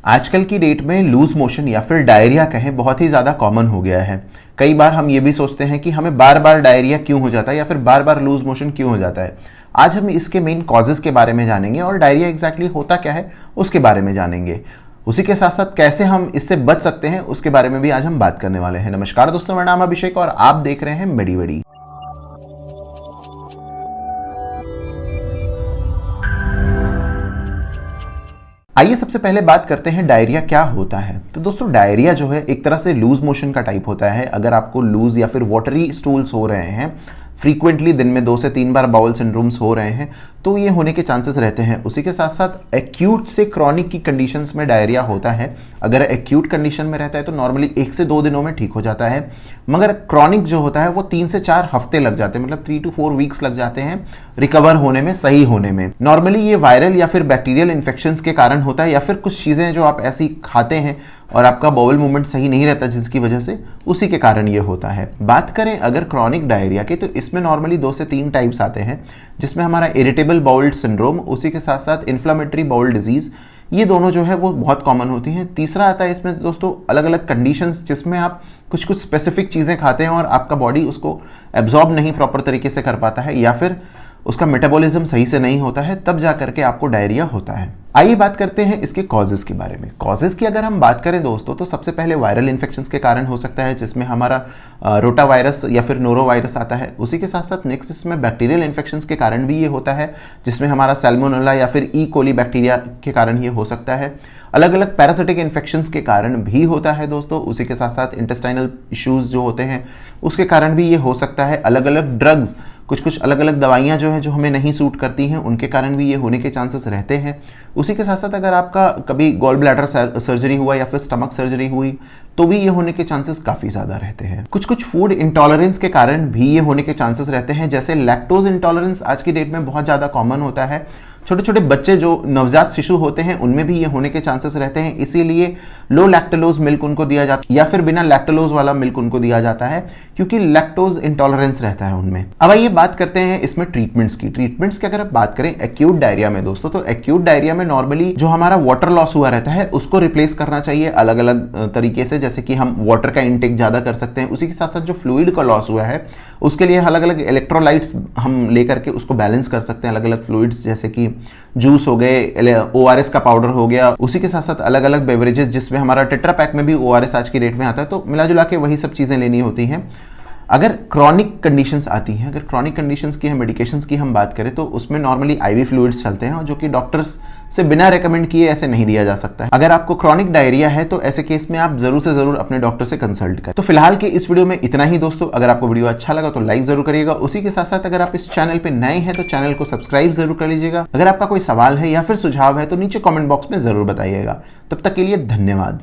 आजकल की डेट में लूज मोशन या फिर डायरिया कहें बहुत ही ज़्यादा कॉमन हो गया है। कई बार हम ये भी सोचते हैं कि हमें बार बार डायरिया क्यों हो जाता है या फिर बार बार लूज मोशन क्यों हो जाता है। आज हम इसके मेन कॉजेज़ के बारे में जानेंगे और डायरिया एग्जैक्टली होता क्या है उसके बारे में जानेंगे। उसी के साथ साथ कैसे हम इससे बच सकते हैं उसके बारे में भी आज हम बात करने वाले हैं। नमस्कार दोस्तों, मेरा नाम अभिषेक और आप देख रहे हैं मेडीवेडी। आइए सबसे पहले बात करते हैं डायरिया क्या होता है। तो दोस्तों, डायरिया जो है एक तरह से लूज मोशन का टाइप होता है। अगर आपको लूज या फिर वाटरी स्टूल्स हो रहे हैं फ्रीक्वेंटली, दिन में 2 से 3 बार बाउल सिंड्रोम्स हो रहे हैं, तो ये होने के चांसेस रहते हैं। उसी के साथ साथ एक्यूट से क्रॉनिक की कंडीशंस में डायरिया होता है। अगर एक्यूट कंडीशन में रहता है तो नॉर्मली 1 से 2 दिनों में ठीक हो जाता है, मगर क्रॉनिक जो होता है वो 3 से 4 हफ्ते लग जाते हैं, मतलब 3 to 4 वीक्स लग जाते हैं रिकवर होने में, सही होने में। नॉर्मली ये वायरल या फिर बैक्टीरियल इन्फेक्शंस के कारण होता है, या फिर कुछ चीज़ें जो आप ऐसी खाते हैं और आपका बाउल मूवमेंट सही नहीं रहता जिसकी वजह से, उसी के कारण ये होता है। बात करें अगर क्रॉनिक डायरिया की, तो इसमें नॉर्मली 2 से 3 टाइप्स आते हैं, जिसमें हमारा इरिटेबल बाउल सिंड्रोम, उसी के साथ साथ इन्फ्लामेटरी बाउल डिजीज, ये दोनों जो है वो बहुत कॉमन होती हैं। तीसरा आता है इसमें दोस्तों अलग अलग कंडीशंस, जिसमें आप कुछ कुछ स्पेसिफिक चीज़ें खाते हैं और आपका बॉडी उसको एब्जॉर्ब नहीं प्रॉपर तरीके से कर पाता है, या फिर उसका मेटाबॉलिज्म सही से नहीं होता है, तब जा करके आपको डायरिया होता है। आइए बात करते हैं इसके कॉजेज़ के बारे में। कॉजेज़ की अगर हम बात करें दोस्तों, तो सबसे पहले वायरल इन्फेक्शंस के कारण हो सकता है, जिसमें हमारा रोटा वायरस या फिर नोरो वायरस आता है। उसी के साथ साथ नेक्स्ट इसमें बैक्टीरियल इन्फेक्शंस के कारण भी ये होता है, जिसमें हमारा सैल्मोनेला या फिर ई कोली बैक्टीरिया के कारण ये हो सकता है। अलग अलग पैरासिटिक इन्फेक्शंस के कारण भी होता है दोस्तों। उसी के साथ साथ इंटेस्टाइनल इश्यूज जो होते हैं उसके कारण भी ये हो सकता है। अलग अलग ड्रग्स, कुछ अलग अलग दवाइयाँ जो हैं जो हमें नहीं सूट करती हैं, उनके कारण भी ये होने के चांसेस रहते हैं। उसी के साथ साथ अगर आपका कभी गॉल ब्लैडर सर्जरी हुआ या फिर स्टमक सर्जरी हुई, तो भी ये होने के चांसेस काफ़ी ज़्यादा रहते हैं। कुछ फूड इंटॉलरेंस के कारण भी ये होने के चांसेस रहते हैं, जैसे लैक्टोज इंटॉलरेंस आज की डेट में बहुत ज़्यादा कॉमन होता है। छोटे छोटे बच्चे जो नवजात शिशु होते हैं उनमें भी ये होने के चांसेस रहते हैं, इसीलिए लो लैक्टोलोज मिल्क उनको दिया जाता है या फिर बिना लैक्टोलोज वाला मिल्क उनको दिया जाता है, क्योंकि लैक्टोज इंटॉलरेंस रहता है उनमें। अब आइए बात करते हैं इसमें ट्रीटमेंट्स की अगर आप बात करें एक्यूट डायरिया में दोस्तों, तो एक्यूट डायरिया में नॉर्मली जो हमारा वाटर लॉस हुआ रहता है उसको रिप्लेस करना चाहिए अलग अलग तरीके से, जैसे कि हम वाटर का इंटेक ज़्यादा कर सकते हैं। उसी के साथ साथ जो फ्लूइड का लॉस हुआ है उसके लिए अलग अलग इलेक्ट्रोलाइट्स हम लेकर के उसको बैलेंस कर सकते हैं। अलग अलग फ्लूइड्स जैसे कि जूस हो गए, ORS का पाउडर हो गया, उसी के साथ साथ अलग अलग बेवरेजेस, जिसमें हमारा टेट्रा पैक में भी ORS आज की डेट में आता है, तो मिला जुला के वही सब चीज़ें लेनी होती हैं। अगर क्रॉनिक कंडीशंस आती हैं, अगर क्रॉनिक कंडीशंस की मेडिकेशंस की हम बात करें, तो उसमें नॉर्मली IV फ्लूइड्स चलते हैं, जो कि डॉक्टर्स से बिना रेकमेंड किए ऐसे नहीं दिया जा सकता है। अगर आपको क्रॉनिक डायरिया है तो ऐसे केस में आप जरूर से जरूर अपने डॉक्टर से कंसल्ट करें। तो फिलहाल के इस वीडियो में इतना ही दोस्तों। अगर आपको वीडियो अच्छा लगा तो लाइक जरूर करिएगा। उसी के साथ साथ अगर आप इस चैनल पे नए हैं तो चैनल को सब्सक्राइब जरूर कर लीजिएगा। अगर आपका कोई सवाल है या फिर सुझाव है तो नीचे कॉमेंट बॉक्स में जरूर बताइएगा। तब तक के लिए धन्यवाद।